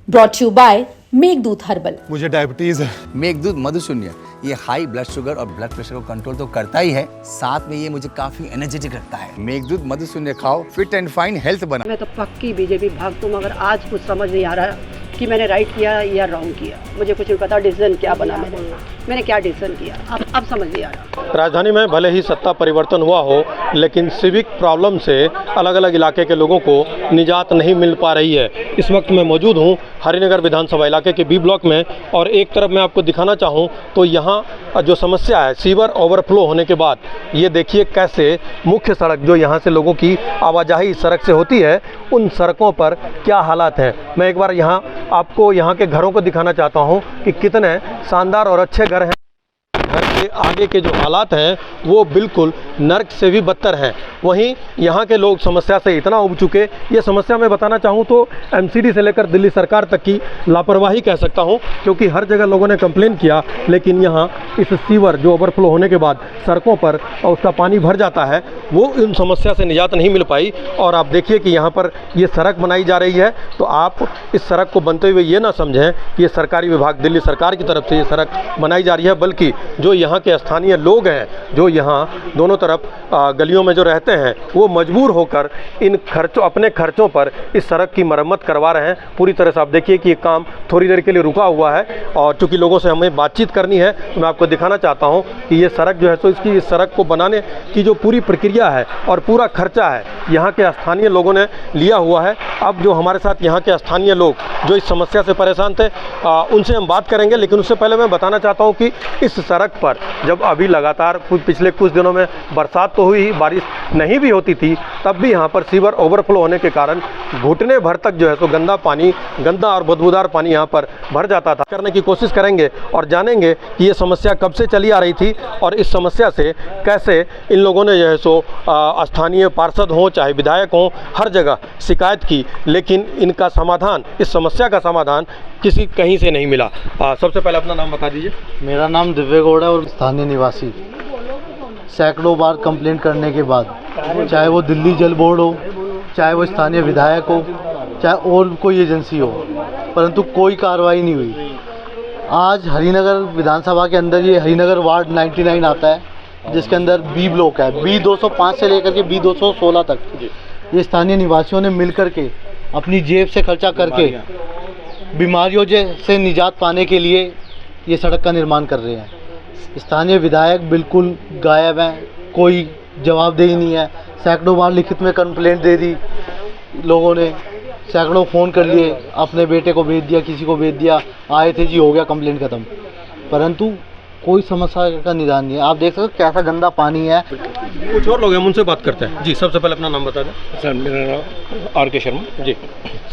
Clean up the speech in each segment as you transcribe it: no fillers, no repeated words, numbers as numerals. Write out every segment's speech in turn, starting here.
Brought you by Meghdoot herbal. मुझे diabetes है। मेघदूत मधुशून्य ये हाई ब्लड शुगर और ब्लड प्रेशर को कंट्रोल तो करता ही है, साथ में ये मुझे काफी एनर्जेटिक रखता है। मेघदूत मधुशून्य खाओ, फिट एंड फाइन हेल्थ बना। मैं तो पक्की बीजेपी भक्त हूँ, मगर आज कुछ समझ नहीं आ रहा कि मैंने राइट किया या रॉन्ग किया। मुझे कुछ नहीं पता डिसीजन क्या बना, मैंने क्या डिसीजन किया अब समझ नहीं आ रहा। राजधानी में भले ही सत्ता परिवर्तन हुआ हो, लेकिन सिविक प्रॉब्लम से अलग अलग इलाके के लोगों को निजात नहीं मिल पा रही है। इस वक्त मैं मौजूद हूँ हरिनगर विधानसभा इलाके के बी ब्लॉक में, और एक तरफ मैं आपको दिखाना चाहूँ तो यहाँ जो समस्या है सीवर ओवरफ्लो होने के बाद, ये देखिए कैसे मुख्य सड़क जो यहाँ से लोगों की आवाजाही सड़क से होती है, उन सड़कों पर क्या हालात हैं। मैं एक बार यहाँ आपको यहाँ के घरों को दिखाना चाहता हूँ कि कितने शानदार और अच्छे घर हैं। घर के आगे के जो हालात हैं वो बिल्कुल नर्क से भी बदतर हैं। वहीं यहाँ के लोग समस्या से इतना उब चुके, ये समस्या मैं बताना चाहूँ तो एमसीडी से लेकर दिल्ली सरकार तक की लापरवाही कह सकता हूँ, क्योंकि हर जगह लोगों ने कंप्लेन किया, लेकिन यहाँ इस सीवर जो ओवरफ्लो होने के बाद सड़कों पर उसका पानी भर जाता है, वो इन समस्या से निजात नहीं मिल पाई। और आप देखिए कि यहाँ पर ये सड़क बनाई जा रही है, तो आप इस सड़क को बनते हुए ये ना समझें कि ये सरकारी विभाग दिल्ली सरकार की तरफ से ये सड़क बनाई जा रही है, बल्कि जो यहाँ के स्थानीय लोग हैं, जो यहाँ दोनों तरफ गलियों में जो रहते हैं, वो मजबूर होकर इन खर्चों अपने खर्चों पर इस सड़क की मरम्मत करवा रहे हैं। पूरी तरह से आप देखिए कि ये काम थोड़ी देर के लिए रुका हुआ है, और चूँकि लोगों से हमें बातचीत करनी है तो मैं आपको दिखाना चाहता हूँ कि ये सड़क जो है तो इसकी इस सड़क को बनाने की जो पूरी प्रक्रिया है और पूरा खर्चा है यहाँ के स्थानीय लोगों ने लिया हुआ है। अब जो हमारे साथ यहाँ के स्थानीय लोग जो इस समस्या से परेशान थे, उनसे हम बात करेंगे, लेकिन उससे पहले मैं बताना चाहता हूँ कि इस सड़क पर जब अभी लगातार पिछले कुछ दिनों में बरसात तो हुई, बारिश नहीं भी होती थी, तब भी यहाँ पर सीवर ओवरफ्लो होने के कारण घुटने भर तक जो है तो गंदा और बदबूदार पानी यहाँ पर भर जाता था। करने की कोशिश करेंगे और जानेंगे कि ये समस्या कब से चली आ रही थी और इस समस्या से कैसे इन लोगों ने जो है सो स्थानीय पार्षद हों चाहे विधायक हों, हर जगह शिकायत की, लेकिन इनका समाधान, इस समस्या का समाधान कहीं से नहीं मिला। सबसे पहले अपना नाम बता दीजिए। मेरा नाम दिव्य गौड़ है और स्थानीय निवासी। सैकड़ों बार कंप्लेंट करने के बाद, चाहे वो दिल्ली जल बोर्ड हो, चाहे वो स्थानीय विधायक हो, चाहे और कोई एजेंसी हो, परंतु कोई कार्रवाई नहीं हुई। आज हरिनगर विधानसभा के अंदर ये हरिनगर वार्ड 99 आता है, जिसके अंदर बी ब्लॉक है, बी 205 से लेकर के बी 216 तक। ये स्थानीय निवासियों ने मिलकर के अपनी जेब से खर्चा करके बीमारियों से निजात पाने के लिए ये सड़क का निर्माण कर रहे हैं। स्थानीय विधायक बिल्कुल गायब हैं, कोई जवाबदेही नहीं है। सैकड़ों बार लिखित में कंप्लेंट दे दी लोगों ने, सैकड़ों फ़ोन कर लिए, अपने बेटे को भेज दिया, किसी को भेज दिया, आए थे जी हो गया कंप्लेंट ख़त्म, परंतु कोई समस्या का निदान नहीं है। आप देख सकते हो कैसा गंदा पानी है। कुछ और लोग हैं, उनसे बात करते हैं। जी, सबसे पहले अपना नाम बता दें। सर, मेरा नाम आर के शर्मा। जी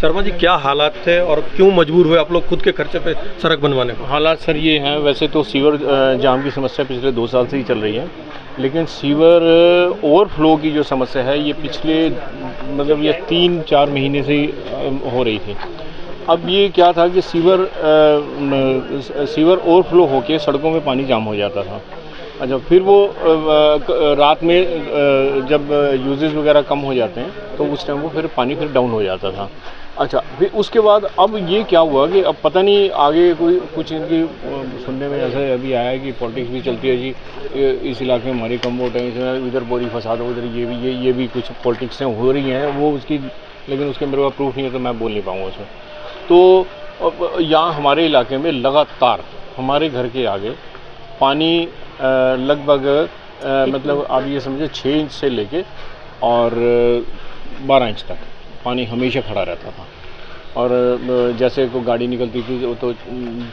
शर्मा जी, क्या हालात थे और क्यों मजबूर हुए आप लोग खुद के खर्चे पे सड़क बनवाने को? हालात सर ये हैं, वैसे तो सीवर जाम की समस्या पिछले 2 साल से ही चल रही है, लेकिन सीवर ओवरफ्लो की जो समस्या है ये पिछले मतलब ये 3-4 महीने से हो रही थी। अब ये क्या था कि सीवर ओवरफ्लो होके सड़कों में पानी जाम हो जाता था। अच्छा, फिर वो रात में जब यूजेस वगैरह कम हो जाते हैं तो उस टाइम वो फिर पानी डाउन हो जाता था। अच्छा, फिर उसके बाद अब ये क्या हुआ कि अब पता नहीं आगे कुछ इनकी सुनने में ऐसा अभी आया है कि पॉलिटिक्स भी चलती है जी, इस इलाके में हमारे कम वोट हैं, इधर बोरी फसाद हो, उधर ये भी कुछ पॉलिटिक्सें हो रही हैं वो उसकी, लेकिन उसके मेरे पास प्रूफ नहीं है तो मैं बोल नहीं पाऊँगा उसमें। तो यहाँ हमारे इलाके में लगातार हमारे घर के आगे पानी लगभग मतलब आप ये समझे 6 इंच से लेके और 12 इंच तक पानी हमेशा खड़ा रहता था। और जैसे कोई गाड़ी निकलती थी तो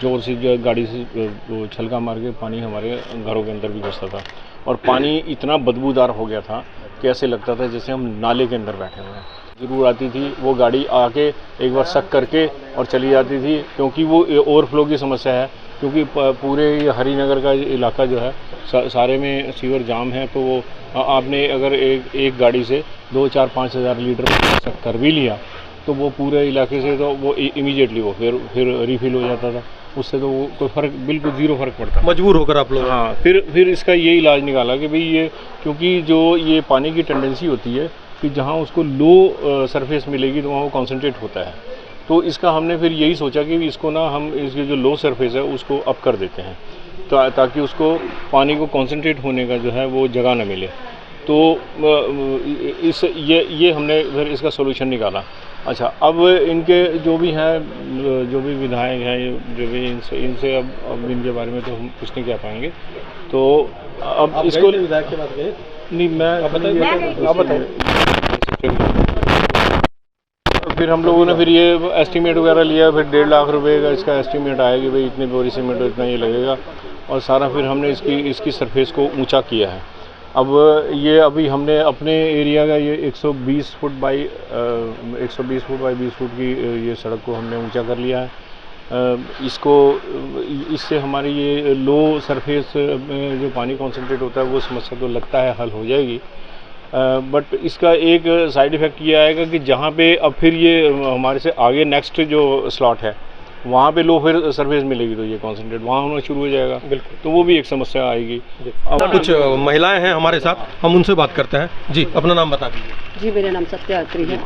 ज़ोर से जो गाड़ी से छलका मार के पानी हमारे घरों के अंदर भी घुसता था, और पानी इतना बदबूदार हो गया था कि ऐसे लगता था जैसे हम नाले के अंदर बैठे हुए हैं। ज़रूर आती थी वो गाड़ी आके एक बार सक करके और चली जाती थी, क्योंकि वो ओवरफ्लो की समस्या है, क्योंकि पूरे हरिनगर का इलाका जो है सारे में सीवर जाम है। तो वो आपने अगर एक गाड़ी से 2-4-5 हज़ार लीटर सक कर भी लिया तो वो पूरे इलाके से तो वो इमीडिएटली वो फिर रिफ़िल हो जाता था। उससे तो वो कोई फ़र्क, बिल्कुल ज़ीरो फ़र्क पड़ता। मजबूर होकर आप लोग? हाँ, फिर इसका ये इलाज निकाला कि भाई ये, क्योंकि जो ये पानी की टेंडेंसी होती है कि जहाँ उसको लो सरफेस मिलेगी तो वहाँ वो कॉन्सेंट्रेट होता है, तो इसका हमने फिर यही सोचा कि इसको ना हम इसकी जो लो सरफेस है उसको अप कर देते हैं, तो ताकि उसको पानी को कंसंट्रेट होने का जो है वो जगह ना मिले। तो ये हमने फिर इसका सोल्यूशन निकाला। अच्छा, अब इनके जो भी हैं, जो भी विधायक हैं, जो भी इनसे अब इनके बारे में तो हम कुछ नहीं कह पाएंगे। तो अब इसको विधायक के पास गए? नहीं, मैं आप बताइए। फिर हम लोगों ने फिर ये एस्टीमेट वगैरह लिया, फिर 1.5 लाख रुपए का इसका एस्टीमेट आया कि भाई इतने बोरी सीमेंट इतना ये लगेगा, और सारा फिर हमने इसकी सरफेस को ऊंचा किया है। अब ये अभी हमने अपने एरिया का ये 120 फुट बाई 20 फुट की ये सड़क को हमने ऊंचा कर लिया है। इससे हमारी ये लो सरफेस में जो पानी कंसंट्रेट होता है वो समस्या तो लगता है हल हो जाएगी। बट इसका एक साइड इफ़ेक्ट ये आएगा कि जहाँ पे अब फिर ये हमारे से आगे नेक्स्ट जो स्लॉट है वहाँ पे लो फिर सरफेस मिलेगी, तो ये कंसंट्रेट वहाँ होना शुरू हो जाएगा। बिल्कुल, तो वो भी एक समस्या आएगी। अब कुछ महिलाएं हैं हमारे साथ, हम उनसे बात करते हैं। जी, अपना नाम बता दीजिए। जी, मेरा नाम सत्या अत्री है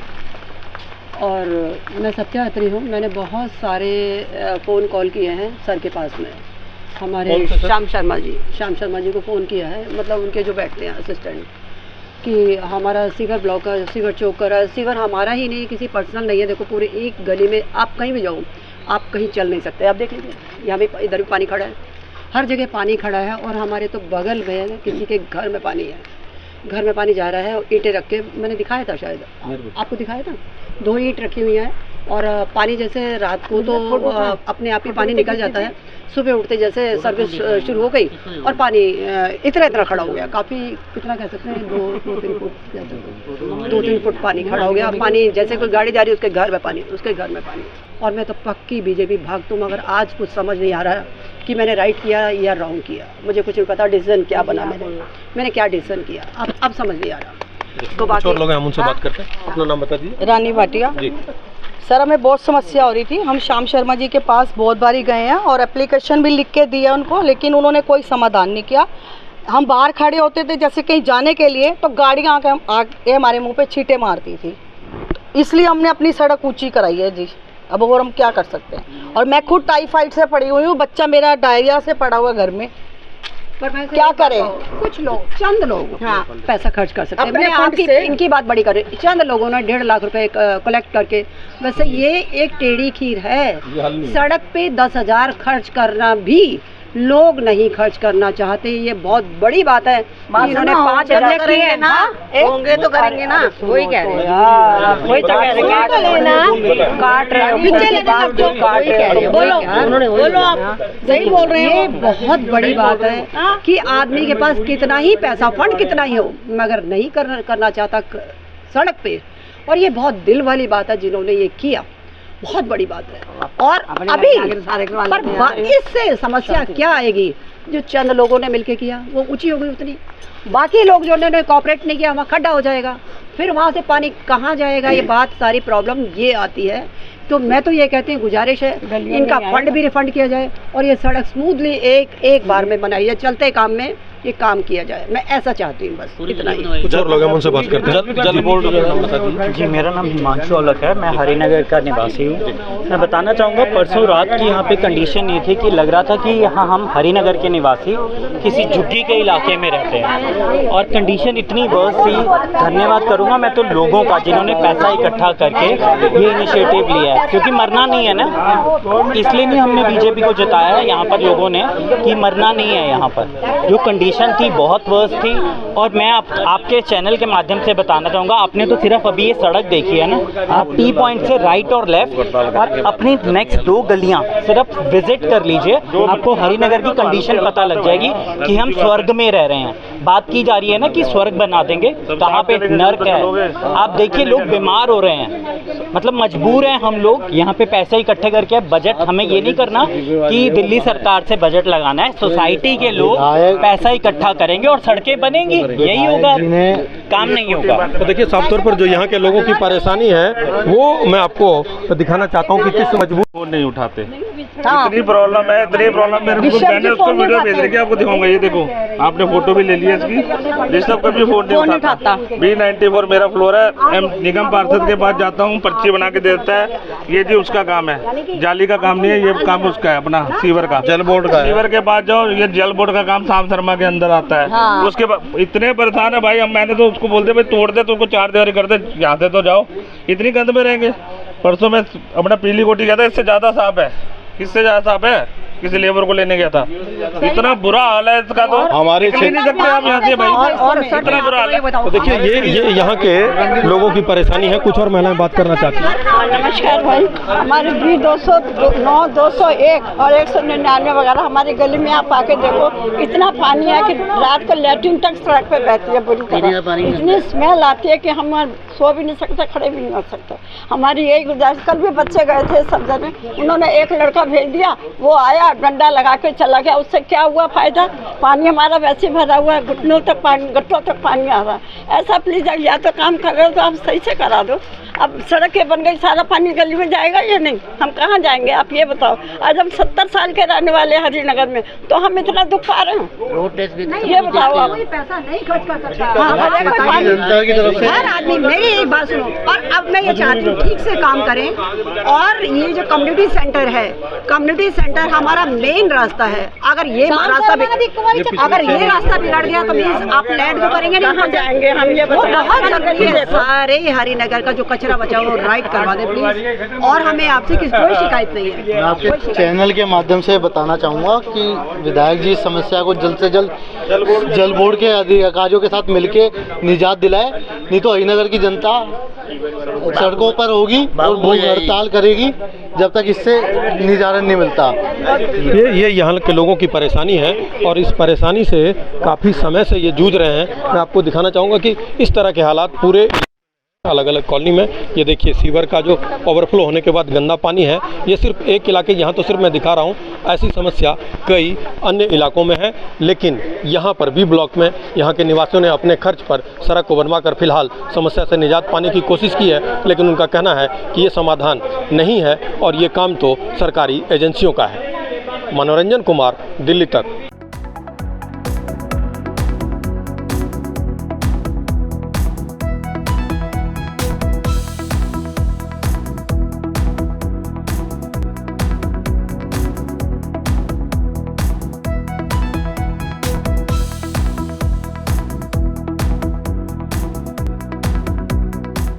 और मैं सत्या अत्री हूँ। मैंने बहुत सारे फ़ोन कॉल किए हैं सर के पास में, हमारे श्याम शर्मा जी को फ़ोन किया है, मतलब उनके जो बैठते हैं असिस्टेंट, कि हमारा सीवर ब्लॉक है, सीवर चौक कर रहा है। सीवर हमारा ही नहीं, किसी पर्सनल नहीं है। देखो पूरे एक गली में आप कहीं भी जाओ, आप कहीं चल नहीं सकते। आप देख लीजिए, यहाँ भी इधर भी पानी खड़ा है, हर जगह पानी खड़ा है। और हमारे तो बगल में किसी के घर में पानी है, घर में पानी जा रहा है। और ईंटें रख के मैंने दिखाया था, शायद आपको दिखाया था, 2 ईंट रखी हुई हैं और पानी जैसे रात को तो अपने आप ही पानी निकल जाता है, सुबह उठते जैसे सर्विस शुरू हो गई और पानी इतना खड़ा हो गया। काफ़ी कितना कह सकते हैं, 2-3 फुट 2-3 फुट पानी खड़ा हो गया। पानी जैसे कोई गाड़ी जा रही है उसके घर में पानी, उसके घर में पानी। और मैं तो पक्की बीजेपी भक्त हूँ, मगर आज कुछ समझ नहीं आ रहा कि मैंने राइट किया या रॉन्ग किया। मुझे कुछ नहीं पता डिसीजन क्या बना, मैंने क्या डिसीजन किया अब समझ नहीं आ रहा। तो बाकी और लोग हैं, हम उनसे बात करते हैं। अपना नाम बता दीजिए। रानी भाटिया जी। सर, हमें बहुत समस्या हो रही थी। हम श्याम शर्मा जी के पास बहुत बारी गए हैं और एप्लीकेशन भी लिख के दिया उनको, लेकिन उन्होंने कोई समाधान नहीं किया। हम बाहर खड़े होते थे जैसे कहीं जाने के लिए, तो गाड़ियाँ आके हमारे मुंह पे छींटे मारती थी। इसलिए हमने अपनी सड़क ऊंची कराई है जी। अब और हम क्या कर सकते हैं। और मैं खुद टाइफाइड से पड़ी हुई हूँ, बच्चा मेरा डायरिया से पड़ा हुआ घर में, पर क्या करें। कुछ लोग, चंद लोग हाँ, पैसा खर्च कर सकते हैं। अपने मैंने फंड आपकी से इनकी बात बड़ी कर रही, चंद लोगों ने 1.5 लाख रुपए कलेक्ट करके। वैसे ये एक टेढ़ी खीर है। सड़क पे 10,000 खर्च करना भी लोग नहीं खर्च करना चाहते। ये बहुत बड़ी बात है। इन्होंने 5,000 करेंगे ना, होंगे तो करेंगे ना, वही कह रहे हैं, वही तो कह रहे हैं, काट रहे हो, बोलो आप सही बोल रहे हैं। ये बहुत बड़ी बात है कि आदमी के पास कितना ही पैसा, फंड कितना ही हो, मगर नहीं करना चाहता सड़क पे। और ये बहुत दिल वाली बात है जिन्होंने ये किया, बहुत बड़ी बात है। और अभी पर इससे समस्या क्या आएगी, जो चंद लोगों ने मिलके किया वो ऊंची हो गई उतनी, बाकी लोग जो उन्होंने कोऑपरेट नहीं किया वहाँ खड्डा हो जाएगा, फिर वहाँ से पानी कहाँ जाएगा। ये बात सारी प्रॉब्लम ये आती है। तो मैं तो ये कहती हूँ, गुजारिश है इनका फंड भी रिफंड किया जाए और ये सड़क स्मूथली एक बार में बनाई जाए, चलते काम में ये काम किया जाए। मैं ऐसा चाहती हूँ, बस इतना ही। कुछ और लोग हैं, उनसे बात करते हैं। जी, मेरा नाम हिमांशु औलख है, मैं हरिनगर का निवासी हूँ। मैं बताना चाहूँगा, परसों रात की यहाँ पे कंडीशन ये थी कि लग रहा था कि यहाँ हम हरिनगर के निवासी किसी झुग्गी के इलाके में रहते हैं और कंडीशन इतनी वर्स थी। धन्यवाद करूँगा मैं तो लोगों का जिन्होंने पैसा इकट्ठा करके ये इनिशिएटिव लिया है, क्योंकि मरना नहीं है ना, इसलिए नहीं हमने बीजेपी को जिताया है यहाँ पर लोगों ने कि मरना नहीं है। यहाँ पर जो कंडीशन थी बहुत वर्स थी। और मैं आपके चैनल के माध्यम से बताना चाहूँगा, आपने तो सिर्फ अभी ये सड़क देखी है ना, आप टी पॉइंट से राइट और लेफ्ट और अपनी नेक्स्ट 2 गलियाँ सिर्फ विजिट कर लीजिए, आपको हरिनगर की कंडीशन पता लग जाएगी कि हम स्वर्ग में रह रहे हैं। बात की जा रही है ना कि स्वर्ग बना देंगे, कहाँ पे नर्क है। आप देखिए लोग बीमार हो रहे हैं, मतलब मजबूर हैं हम लोग यहाँ पे पैसे इकट्ठे करके। बजट हमें ये नहीं करना कि दिल्ली सरकार से बजट लगाना है, सोसाइटी के लोग पैसा इकट्ठा करेंगे और सड़कें बनेंगी, यही होगा, काम नहीं होगा। तो देखिए, साफ तौर पर जो यहाँ के लोगों की परेशानी है वो मैं आपको दिखाना चाहता हूँ कि किस मजबूर फोन नहीं उठाते। हाँ। इतनी प्रॉब्लम है, इतनी प्रॉब्लम मेरे को, मैंने उसको वीडियो भेज रही है, आपको दिखाऊंगा। ये देखो, आपने फोटो भी ले लिया। की, ऋषभ कभी फोन नहीं उठाता। B94 मेरा फ्लोर है, निगम पार्षद के पास जाता हूँ, पर्ची बना के देता है, ये जी उसका काम है, जाली का काम नहीं है, ये काम उसका है अपना सीवर का, जल बोर्ड का। सीवर के पास जाओ, ये जल बोर्ड का काम शाम शर्मा के अंदर आता है। उसके बाद इतने परेशान है भाई, हम मैंने तो उसको बोलते भाई तोड़ दे, तो उसको 4 दीवारी कर दे, यहाँ से तो जाओ, इतनी गंद में रहेंगे। परसों मैं अपना पीली कोठी गया था, इससे ज़्यादा साफ है, इससे ज़्यादा साफ है। किसी लेबर को लेने गया था, इतना बुरा हाल है इसका, तो हमारे निकल नहीं सकते आप यहाँ से भाई, इतना बुरा हाल है। तो देखिए ये यहाँ के लोगों की परेशानी है। कुछ और महिलाएं बात करना चाहती हैं। नमस्कार भाई, हमारे भी 209, 201 और 199 वगैरह हमारी गली में आप आके देखो, इतना पानी है कि रात को लैट्रिन तक सड़क पे बहती है बुरी तरह, इतनी स्मेल आती है कि हम सो भी नहीं सकते, खड़े भी नहीं हो सकते। हमारी यही गुजारिश, कल भी बच्चे गए थे सब जने, उन्होंने एक लड़का भेज दिया, वो आया डंडा लगा के चला गया, उससे क्या हुआ फायदा? पानी हमारा वैसे भरा हुआ है, घुटनों तक पानी, गट्टों तक पानी आ रहा है। ऐसा प्लीज या तो काम कर रहे हो तो आप सही से करा दो। अब सड़कें बन गई, सारा पानी गली में जाएगा या नहीं? हम कहाँ जाएंगे आप ये बताओ। आज हम 70 साल के रहने वाले हरिनगर में, तो हम इतना दुख पा रहे हैं, ये बताओ आप। पैसा नहीं खर्च कर सकता। हर आदमी, मेरी एक बात सुनो, और अब मैं ये चाहती हूँ ठीक से काम करें। और ये जो कम्युनिटी सेंटर है, कम्युनिटी सेंटर हमारा मेन रास्ता है। अगर ये रास्ता बिगड़ गया तो प्लीज आप लैंड को करेंगे नहीं, हम जाएंगे, हम ये बहुत जरूरी है। सारे हरिनगर का जो कचरा बचा वो राइट करवा दे प्लीज, और हमें आपसे किसी कोई शिकायत नहीं है। मैं आपके चैनल के माध्यम से बताना चाहूँगा कि विधायक जी इस समस्या को जल्द से जल्द जल बोर्ड के अधिकारियों के साथ मिलके निजात दिलाए, नहीं तो हरिनगर की जनता सड़कों पर होगी और भूख हड़ताल करेगी जब तक इससे निजारण नहीं मिलता। ये यहाँ के लोगों की परेशानी है, और इस परेशानी से काफ़ी समय से ये जूझ रहे हैं। मैं आपको दिखाना चाहूँगा कि इस तरह के हालात पूरे अलग अलग कॉलोनी में। ये देखिए सीवर का जो ओवरफ्लो होने के बाद गंदा पानी है, ये सिर्फ एक इलाके, यहाँ तो सिर्फ मैं दिखा रहा हूँ, ऐसी समस्या कई अन्य इलाकों में है। लेकिन यहाँ पर बी ब्लॉक में यहाँ के निवासियों ने अपने खर्च पर सड़क को बनवा कर फिलहाल समस्या से निजात पाने की कोशिश की है, लेकिन उनका कहना है कि ये समाधान नहीं है और ये काम तो सरकारी एजेंसियों का है। मनोरंजन कुमार, दिल्ली तक।